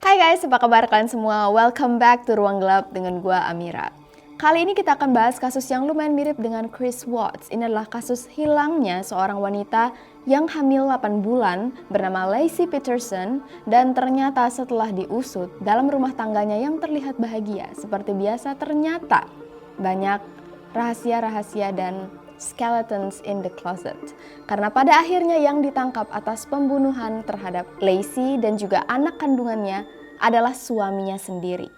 Hai guys, apa kabar kalian semua? Welcome back to Ruang Gelap dengan gua Amira. Kali ini kita akan bahas kasus yang lumayan mirip dengan Chris Watts. Ini adalah kasus hilangnya seorang wanita yang hamil 8 bulan bernama Laci Peterson dan ternyata setelah diusut dalam rumah tangganya yang terlihat bahagia. Seperti biasa ternyata banyak rahasia-rahasia dan skeletons in the closet. Karena pada akhirnya yang ditangkap atas pembunuhan terhadap Laci dan juga anak kandungannya adalah suaminya sendiri.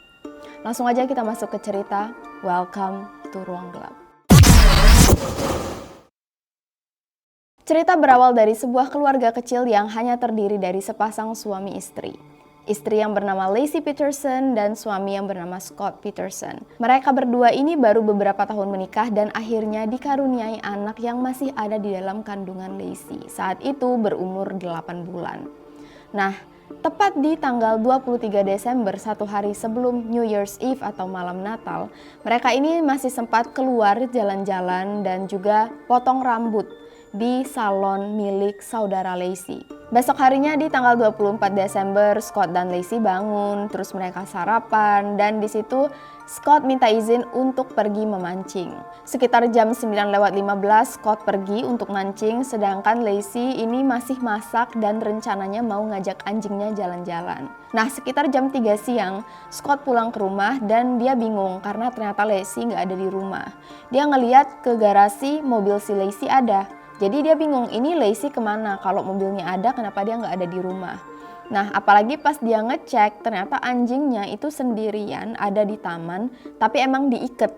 Langsung aja kita masuk ke cerita. Welcome to Ruang Gelap. Cerita berawal dari sebuah keluarga kecil yang hanya terdiri dari sepasang suami istri. Istri yang bernama Laci Peterson dan suami yang bernama Scott Peterson. Mereka berdua ini baru beberapa tahun menikah dan akhirnya dikaruniai anak yang masih ada di dalam kandungan Laci. Saat itu berumur 8 bulan. Nah, tepat di tanggal 23 Desember, satu hari sebelum New Year's Eve atau malam Natal, mereka ini masih sempat keluar jalan-jalan dan juga potong rambut di salon milik saudara Laci. Besok harinya di tanggal 24 Desember, Scott dan Laci bangun, terus mereka sarapan, dan di situ Scott minta izin untuk pergi memancing. Sekitar jam 9:15 Scott pergi untuk mancing, sedangkan Laci ini masih masak dan rencananya mau ngajak anjingnya jalan-jalan. Nah, sekitar jam 3 siang, Scott pulang ke rumah dan dia bingung karena ternyata Laci nggak ada di rumah. Dia ngeliat ke garasi, mobil si Laci ada. Jadi dia bingung, ini Laci kemana? Kalau mobilnya ada, kenapa dia nggak ada di rumah? Nah, apalagi pas dia ngecek, ternyata anjingnya itu sendirian ada di taman, tapi emang diikat.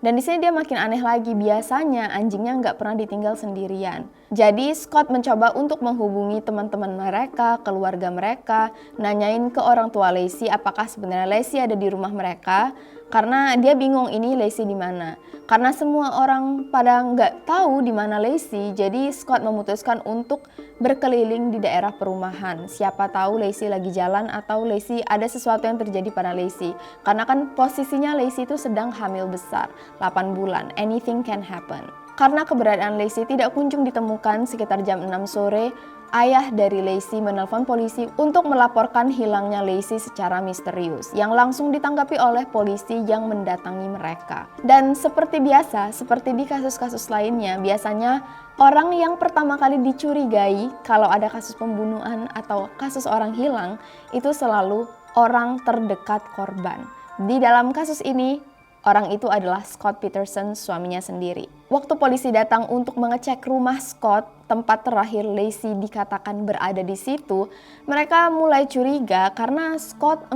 Dan di sini dia makin aneh lagi, biasanya anjingnya nggak pernah ditinggal sendirian. Jadi Scott mencoba untuk menghubungi teman-teman mereka, keluarga mereka, nanyain ke orang tua Laci apakah sebenarnya Laci ada di rumah mereka, karena dia bingung ini Laci di mana. Karena semua orang pada nggak tahu di mana Laci, jadi Scott memutuskan untuk berkeliling di daerah perumahan. Siapa tahu Laci lagi jalan atau Laci ada sesuatu yang terjadi pada Laci. Karena kan posisinya Laci itu sedang hamil besar, 8 bulan, anything can happen. Karena keberadaan Laci tidak kunjung ditemukan sekitar jam 6 sore, ayah dari Laci menelpon polisi untuk melaporkan hilangnya Laci secara misterius, yang langsung ditanggapi oleh polisi yang mendatangi mereka. Dan seperti biasa, seperti di kasus-kasus lainnya, biasanya orang yang pertama kali dicurigai kalau ada kasus pembunuhan atau kasus orang hilang, itu selalu orang terdekat korban. Di dalam kasus ini, orang itu adalah Scott Peterson, suaminya sendiri. Waktu polisi datang untuk mengecek rumah Scott, tempat terakhir Laci dikatakan berada di situ, mereka mulai curiga karena Scott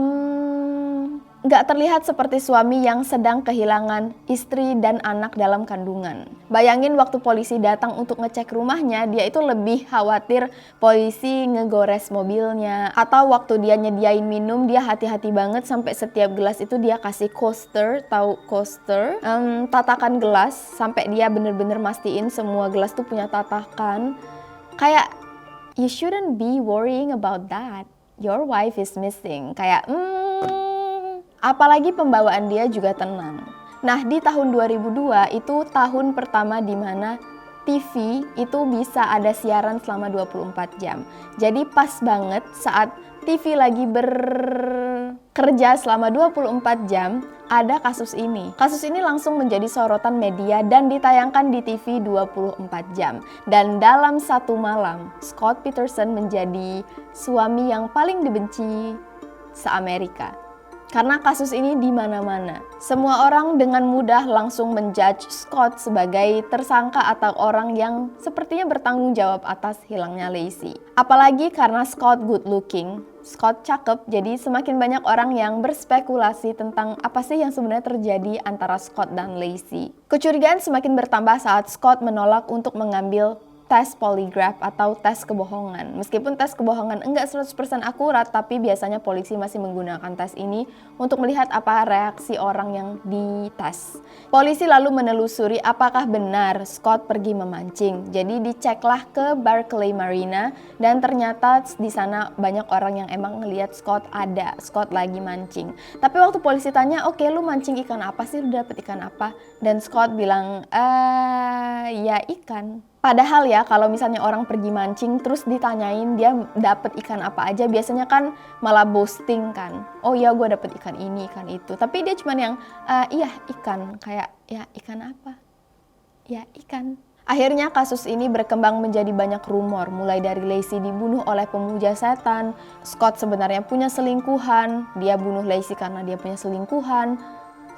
nggak terlihat seperti suami yang sedang kehilangan istri dan anak dalam kandungan. Bayangin waktu polisi datang untuk ngecek rumahnya, dia itu lebih khawatir polisi ngegores mobilnya. Atau waktu dia nyediain minum, dia hati-hati banget sampai setiap gelas itu dia kasih coaster, tahu coaster? Tatakan gelas, sampai dia bener-bener mastiin semua gelas tuh punya tatakan. Kayak, you shouldn't be worrying about that. Your wife is missing. Kayak, apalagi pembawaan dia juga tenang. Nah, di tahun 2002 itu tahun pertama di mana TV itu bisa ada siaran selama 24 jam. Jadi pas banget saat TV lagi bekerja selama 24 jam, ada kasus ini. Kasus ini langsung menjadi sorotan media dan ditayangkan di TV 24 jam. Dan dalam satu malam, Scott Peterson menjadi suami yang paling dibenci se-Amerika. Karena kasus ini di mana-mana. Semua orang dengan mudah langsung menjudge Scott sebagai tersangka atau orang yang sepertinya bertanggung jawab atas hilangnya Laci. Apalagi karena Scott good looking, Scott cakep, jadi semakin banyak orang yang berspekulasi tentang apa sih yang sebenarnya terjadi antara Scott dan Laci. Kecurigaan semakin bertambah saat Scott menolak untuk mengambil tes poligraf atau tes kebohongan. Meskipun tes kebohongan enggak 100% akurat, tapi biasanya polisi masih menggunakan tes ini untuk melihat apa reaksi orang yang dites. Polisi lalu menelusuri apakah benar Scott pergi memancing. Jadi diceklah ke Barclay Marina dan ternyata di sana banyak orang yang emang ngelihat Scott ada. Scott lagi mancing. Tapi waktu polisi tanya, "Oke, lu mancing ikan apa sih? Lu dapet ikan apa?" Dan Scott bilang, "Ya ikan." Padahal ya kalau misalnya orang pergi mancing terus ditanyain dia dapet ikan apa aja, biasanya kan malah boasting kan. Oh ya gue dapet ikan ini, ikan itu. Tapi dia cuman yang iya ikan, kayak ya ikan apa? Ya ikan. Akhirnya kasus ini berkembang menjadi banyak rumor, mulai dari Lacey dibunuh oleh pemuja setan, Scott sebenarnya punya selingkuhan, dia bunuh Lacey karena dia punya selingkuhan,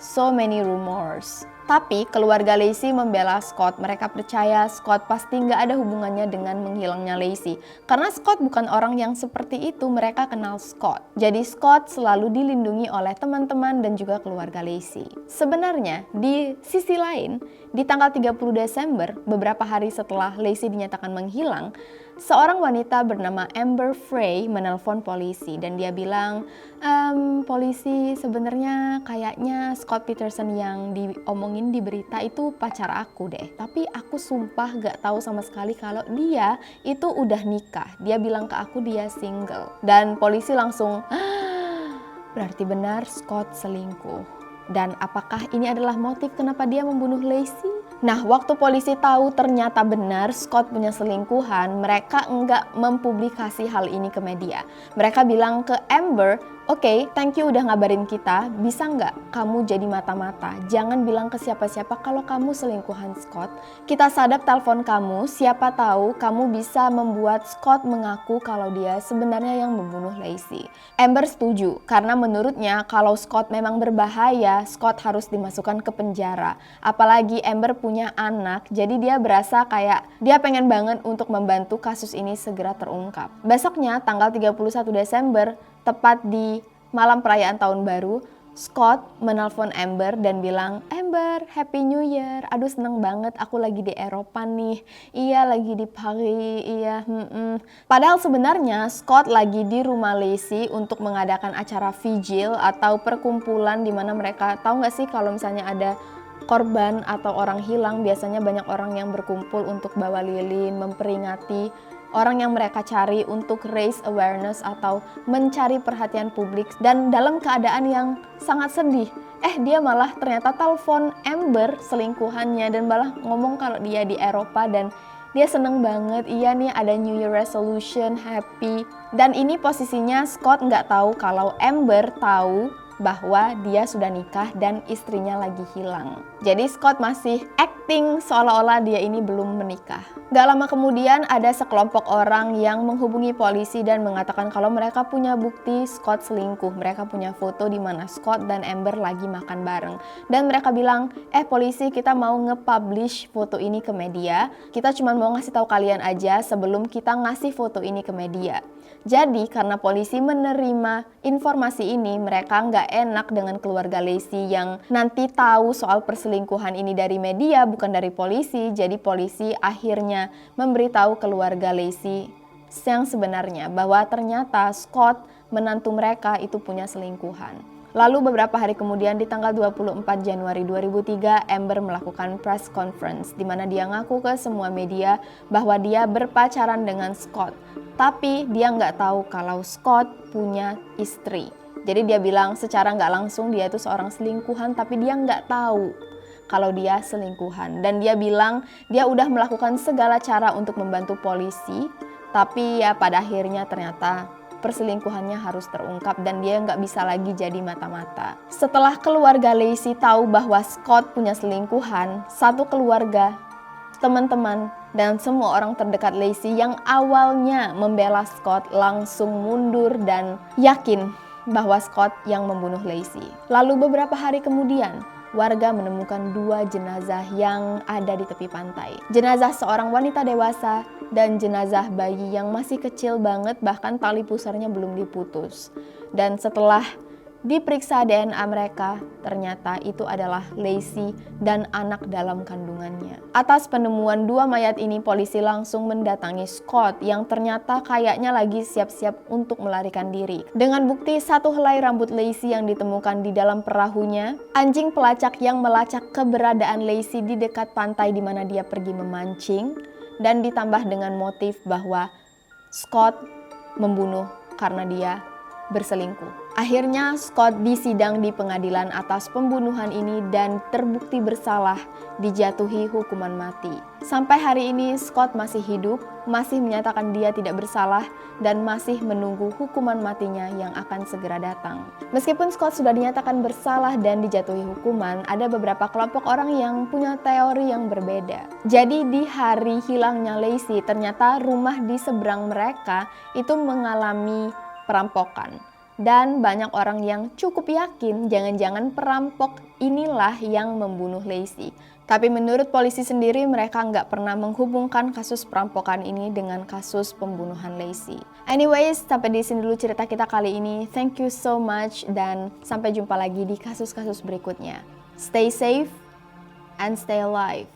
so many rumors. Tapi keluarga Lacey membela Scott, mereka percaya Scott pasti nggak ada hubungannya dengan menghilangnya Lacey. Karena Scott bukan orang yang seperti itu, mereka kenal Scott. Jadi Scott selalu dilindungi oleh teman-teman dan juga keluarga Lacey. Sebenarnya di sisi lain, di tanggal 30 Desember, beberapa hari setelah Lacey dinyatakan menghilang, seorang wanita bernama Amber Frey menelpon polisi dan dia bilang, polisi sebenarnya kayaknya Scott Peterson yang diomongin di berita itu pacar aku deh. Tapi aku sumpah gak tahu sama sekali kalau dia itu udah nikah. Dia bilang ke aku dia single. Dan polisi langsung, berarti benar Scott selingkuh. Dan apakah ini adalah motif kenapa dia membunuh Lacey? Nah, waktu polisi tahu ternyata benar Scott punya selingkuhan, mereka enggak mempublikasi hal ini ke media. Mereka bilang ke Amber, oke, thank you udah ngabarin kita, bisa nggak kamu jadi mata-mata? Jangan bilang ke siapa-siapa kalau kamu selingkuhan Scott. Kita sadap telepon kamu, siapa tahu kamu bisa membuat Scott mengaku kalau dia sebenarnya yang membunuh Lacey. Amber setuju, karena menurutnya kalau Scott memang berbahaya, Scott harus dimasukkan ke penjara. Apalagi Amber punya anak, jadi dia berasa kayak dia pengen banget untuk membantu kasus ini segera terungkap. Besoknya, tanggal 31 Desember, tepat di malam perayaan tahun baru, Scott menelpon Amber dan bilang, Amber, Happy New Year. Aduh seneng banget, aku lagi di Eropa nih. Iya, lagi di Paris, iya. Padahal sebenarnya Scott lagi di rumah Lacey untuk mengadakan acara vigil atau perkumpulan di mana mereka, tahu nggak sih kalau misalnya ada korban atau orang hilang, biasanya banyak orang yang berkumpul untuk bawa lilin, memperingati orang yang mereka cari untuk raise awareness atau mencari perhatian publik, dan dalam keadaan yang sangat sedih. Dia malah ternyata telepon Amber selingkuhannya dan malah ngomong kalau dia di Eropa dan dia seneng banget, iya nih ada New Year resolution, happy. Dan ini posisinya Scott nggak tahu kalau Amber tahu bahwa dia sudah nikah dan istrinya lagi hilang. Jadi Scott masih acting seolah-olah dia ini belum menikah. Gak lama kemudian ada sekelompok orang yang menghubungi polisi dan mengatakan kalau mereka punya bukti Scott selingkuh. Mereka punya foto di mana Scott dan Amber lagi makan bareng. Dan mereka bilang, polisi kita mau nge-publish foto ini ke media. Kita cuma mau ngasih tahu kalian aja sebelum kita ngasih foto ini ke media. Jadi karena polisi menerima informasi ini, mereka nggak enak dengan keluarga Lacey yang nanti tahu soal perselingkuhan ini dari media bukan dari polisi. Jadi polisi akhirnya memberitahu keluarga Lacey yang sebenarnya bahwa ternyata Scott, menantu mereka, itu punya selingkuhan. Lalu beberapa hari kemudian di tanggal 24 Januari 2003, Amber melakukan press conference di mana dia ngaku ke semua media bahwa dia berpacaran dengan Scott. Tapi dia nggak tahu kalau Scott punya istri. Jadi dia bilang secara nggak langsung dia itu seorang selingkuhan, tapi dia nggak tahu kalau dia selingkuhan. Dan dia bilang dia udah melakukan segala cara untuk membantu polisi, tapi ya pada akhirnya ternyata perselingkuhannya harus terungkap dan dia nggak bisa lagi jadi mata-mata. Setelah keluarga Lacey tahu bahwa Scott punya selingkuhan, satu keluarga, teman-teman, dan semua orang terdekat Lacey yang awalnya membela Scott langsung mundur dan yakin bahwa Scott yang membunuh Lacey. Lalu beberapa hari kemudian, warga menemukan 2 jenazah yang ada di tepi pantai. Jenazah seorang wanita dewasa dan jenazah bayi yang masih kecil banget, bahkan tali pusarnya belum diputus. Dan setelah diperiksa DNA mereka, ternyata itu adalah Lacey dan anak dalam kandungannya. Atas penemuan 2 mayat ini, polisi langsung mendatangi Scott yang ternyata kayaknya lagi siap-siap untuk melarikan diri. Dengan bukti 1 helai rambut Lacey yang ditemukan di dalam perahunya, anjing pelacak yang melacak keberadaan Lacey di dekat pantai di mana dia pergi memancing, dan ditambah dengan motif bahwa Scott membunuh karena dia berselingkuh. Akhirnya Scott disidang di pengadilan atas pembunuhan ini dan terbukti bersalah, dijatuhi hukuman mati. Sampai hari ini Scott masih hidup, masih menyatakan dia tidak bersalah, dan masih menunggu hukuman matinya yang akan segera datang. Meskipun Scott sudah dinyatakan bersalah dan dijatuhi hukuman, ada beberapa kelompok orang yang punya teori yang berbeda. Jadi di hari hilangnya Laci, ternyata rumah di seberang mereka itu mengalami perampokan. Dan banyak orang yang cukup yakin jangan-jangan perampok inilah yang membunuh Laci. Tapi menurut polisi sendiri mereka nggak pernah menghubungkan kasus perampokan ini dengan kasus pembunuhan Laci. Anyways, sampai di sini dulu cerita kita kali ini. Thank you so much dan sampai jumpa lagi di kasus-kasus berikutnya. Stay safe and stay alive.